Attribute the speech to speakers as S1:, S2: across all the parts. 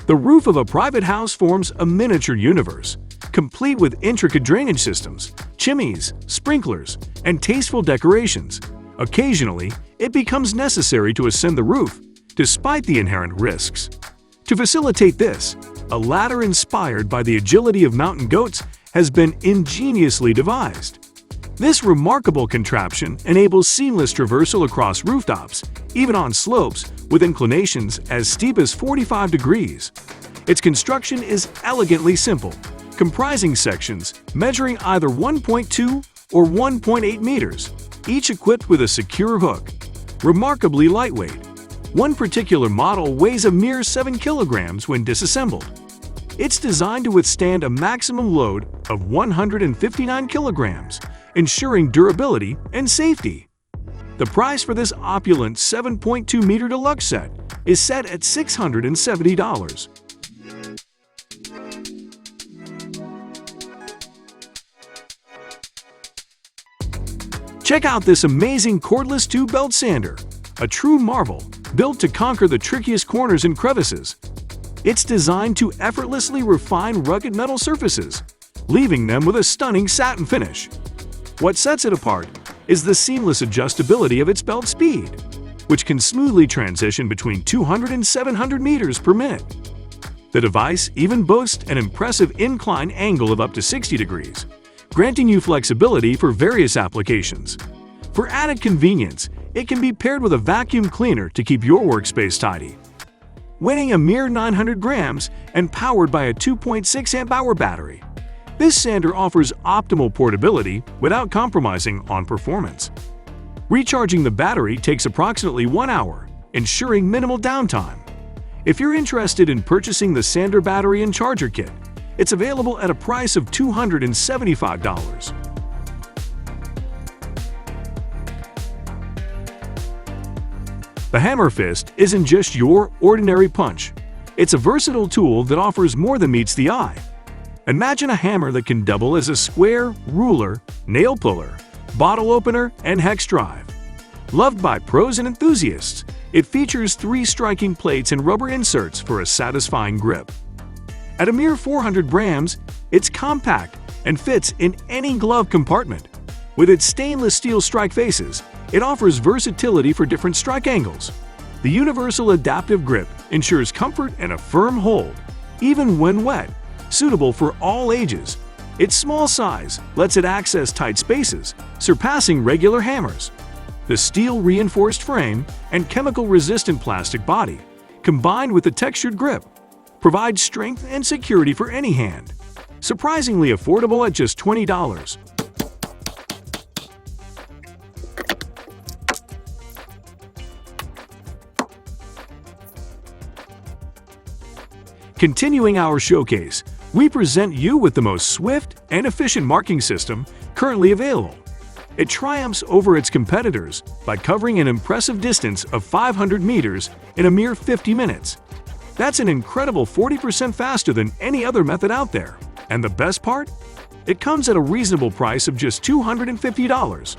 S1: The roof of a private house forms a miniature universe, complete with intricate drainage systems, chimneys, sprinklers, and tasteful decorations. Occasionally, it becomes necessary to ascend the roof, despite the inherent risks. To facilitate this, a ladder inspired by the agility of mountain goats has been ingeniously devised. This remarkable contraption enables seamless traversal across rooftops, even on slopes with inclinations as steep as 45 degrees. Its construction is elegantly simple, comprising sections measuring either 1.2 or 1.8 meters, each equipped with a secure hook. Remarkably lightweight, one particular model weighs a mere 7 kilograms when disassembled. It's designed to withstand a maximum load of 159 kilograms, ensuring durability and safety. The price for this opulent 7.2-meter deluxe set is set at $670. Check out this amazing cordless tube belt sander, a true marvel, built to conquer the trickiest corners and crevices. It's designed to effortlessly refine rugged metal surfaces, leaving them with a stunning satin finish. What sets it apart is the seamless adjustability of its belt speed, which can smoothly transition between 200 and 700 meters per minute. The device even boasts an impressive incline angle of up to 60 degrees, granting you flexibility for various applications. For added convenience, it can be paired with a vacuum cleaner to keep your workspace tidy. Weighing a mere 900 grams and powered by a 2.6 amp-hour battery, this sander offers optimal portability without compromising on performance. Recharging the battery takes approximately 1 hour, ensuring minimal downtime. If you're interested in purchasing the sander battery and charger kit, it's available at a price of $275. The Hammer Fist isn't just your ordinary punch. It's a versatile tool that offers more than meets the eye. Imagine a hammer that can double as a square, ruler, nail puller, bottle opener, and hex drive. Loved by pros and enthusiasts, it features 3 striking plates and rubber inserts for a satisfying grip. At a mere 400 grams, it's compact and fits in any glove compartment. With its stainless steel strike faces, it offers versatility for different strike angles. The universal adaptive grip ensures comfort and a firm hold, even when wet, suitable for all ages. Its small size lets it access tight spaces, surpassing regular hammers. The steel-reinforced frame and chemical-resistant plastic body, combined with the textured grip, provide strength and security for any hand. Surprisingly affordable at just $20. Continuing our showcase, we present you with the most swift and efficient marking system currently available. It triumphs over its competitors by covering an impressive distance of 500 meters in a mere 50 minutes. That's an incredible 40% faster than any other method out there. And the best part? It comes at a reasonable price of just $250.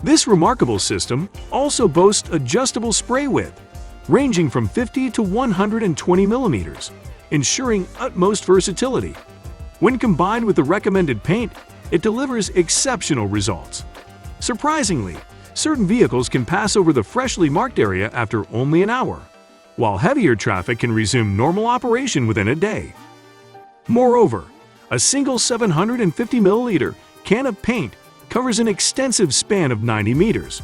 S1: This remarkable system also boasts adjustable spray width, ranging from 50 to 120 millimeters, ensuring utmost versatility. When combined with the recommended paint, it delivers exceptional results. Surprisingly, certain vehicles can pass over the freshly marked area after only an hour, while heavier traffic can resume normal operation within a day. Moreover, a single 750 milliliter can of paint covers an extensive span of 90 meters.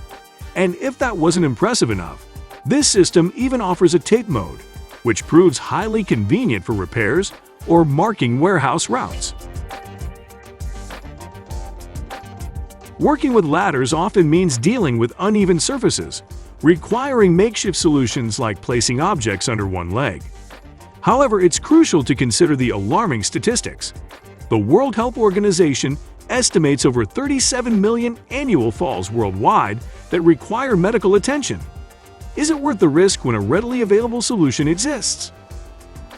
S1: And if that wasn't impressive enough, this system even offers a tape mode, which proves highly convenient for repairs or marking warehouse routes. Working with ladders often means dealing with uneven surfaces, requiring makeshift solutions like placing objects under one leg. However, it's crucial to consider the alarming statistics. The World Health Organization estimates over 37 million annual falls worldwide that require medical attention. Is it worth the risk when a readily available solution exists?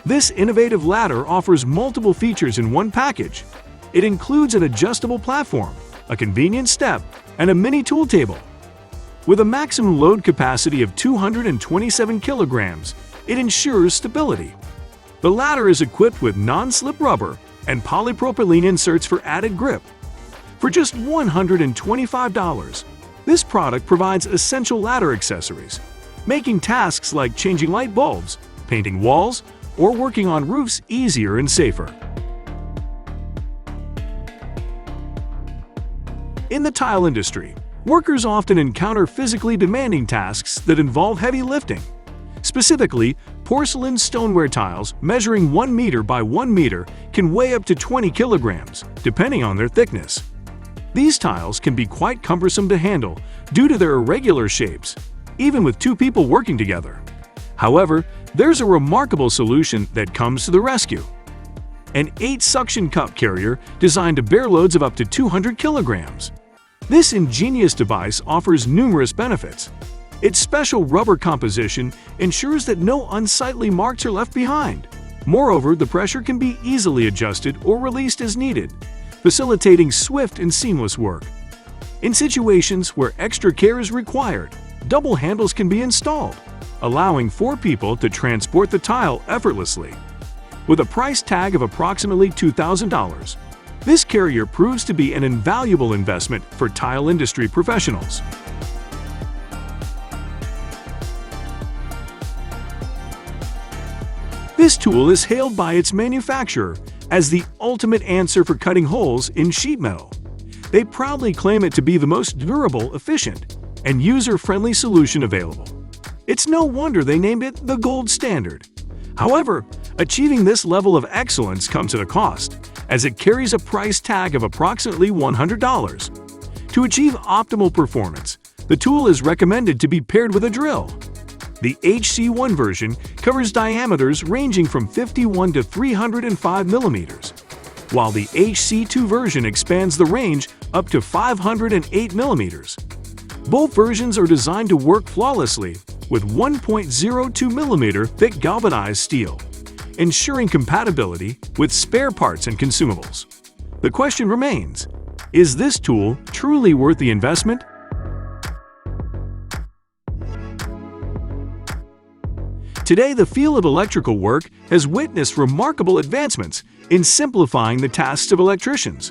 S1: This innovative ladder offers multiple features in one package. It includes an adjustable platform, a convenient step, and a mini tool table. With a maximum load capacity of 227 kilograms, it ensures stability. The latter is equipped with non-slip rubber and polypropylene inserts for added grip. For just $125, this product provides essential ladder accessories, making tasks like changing light bulbs, painting walls, or working on roofs easier and safer. In the tile industry, workers often encounter physically demanding tasks that involve heavy lifting. Specifically, porcelain stoneware tiles measuring 1 meter by 1 meter can weigh up to 20 kilograms, depending on their thickness. These tiles can be quite cumbersome to handle due to their irregular shapes, even with 2 people working together. However, there's a remarkable solution that comes to the rescue. An 8 suction cup carrier designed to bear loads of up to 200 kilograms. This ingenious device offers numerous benefits. Its special rubber composition ensures that no unsightly marks are left behind. Moreover, the pressure can be easily adjusted or released as needed, facilitating swift and seamless work. In situations where extra care is required, double handles can be installed, allowing 4 people to transport the tile effortlessly. With a price tag of approximately $2,000, this carrier proves to be an invaluable investment for tile industry professionals. This tool is hailed by its manufacturer as the ultimate answer for cutting holes in sheet metal. They proudly claim it to be the most durable, efficient, and user-friendly solution available. It's no wonder they named it the gold standard. However, achieving this level of excellence comes at a cost, as it carries a price tag of approximately $100. To achieve optimal performance, the tool is recommended to be paired with a drill. The HC1 version covers diameters ranging from 51 to 305 millimeters, while the HC2 version expands the range up to 508 millimeters. Both versions are designed to work flawlessly with 1.02 millimeter thick galvanized steel, ensuring compatibility with spare parts and consumables. The question remains, is this tool truly worth the investment? Today, the field of electrical work has witnessed remarkable advancements in simplifying the tasks of electricians.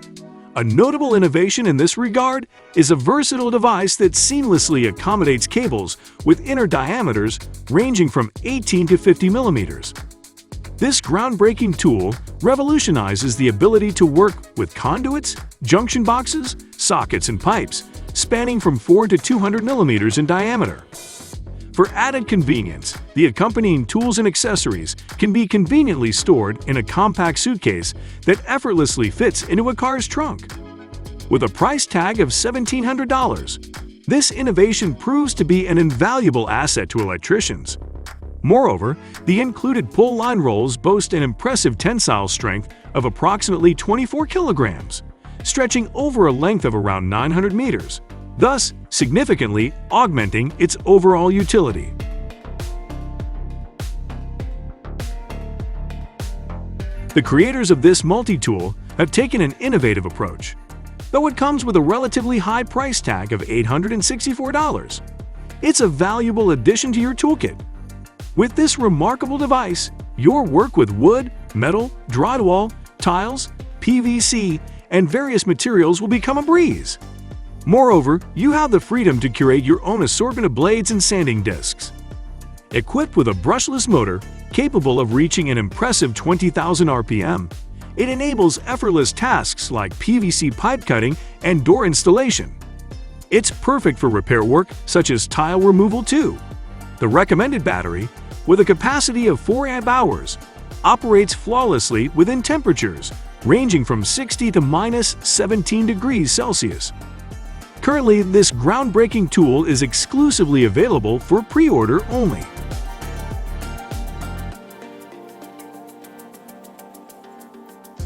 S1: A notable innovation in this regard is a versatile device that seamlessly accommodates cables with inner diameters ranging from 18 to 50 millimeters. This groundbreaking tool revolutionizes the ability to work with conduits, junction boxes, sockets, and pipes spanning from 4 to 200 millimeters in diameter. For added convenience, the accompanying tools and accessories can be conveniently stored in a compact suitcase that effortlessly fits into a car's trunk. With a price tag of $1,700, this innovation proves to be an invaluable asset to electricians. Moreover, the included pull line rolls boast an impressive tensile strength of approximately 24 kilograms, stretching over a length of around 900 meters, thus significantly augmenting its overall utility. The creators of this multi-tool have taken an innovative approach. Though it comes with a relatively high price tag of $864, it's a valuable addition to your toolkit. With this remarkable device, your work with wood, metal, drywall, tiles, PVC, and various materials will become a breeze. Moreover, you have the freedom to curate your own assortment of blades and sanding discs. Equipped with a brushless motor capable of reaching an impressive 20,000 RPM, it enables effortless tasks like PVC pipe cutting and door installation. It's perfect for repair work such as tile removal too. The recommended battery, with a capacity of 4 amp-hours, operates flawlessly within temperatures ranging from 60 to -17 degrees Celsius. Currently, this groundbreaking tool is exclusively available for pre-order only.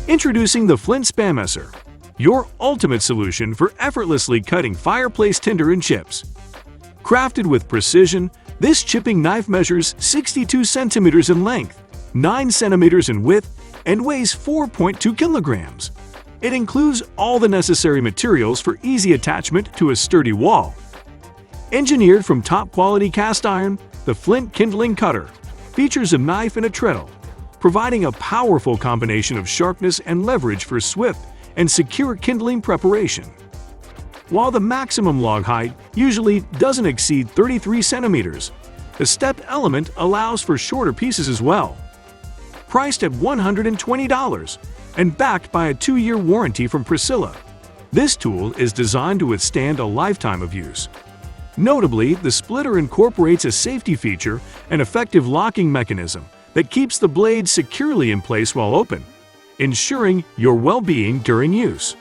S1: Introducing the Flint Spanmesser, your ultimate solution for effortlessly cutting fireplace tinder and chips. Crafted with precision, this chipping knife measures 62 centimeters in length, 9 centimeters in width, and weighs 4.2 kilograms. It includes all the necessary materials for easy attachment to a sturdy wall. Engineered from top-quality cast iron, the Flint Kindling Cutter features a knife and a treadle, providing a powerful combination of sharpness and leverage for swift and secure kindling preparation. While the maximum log height usually doesn't exceed 33 centimeters, the stepped element allows for shorter pieces as well. Priced at $120 and backed by a 2-year warranty from Priscilla, this tool is designed to withstand a lifetime of use. Notably, the splitter incorporates a safety feature and effective locking mechanism that keeps the blade securely in place while open, ensuring your well-being during use.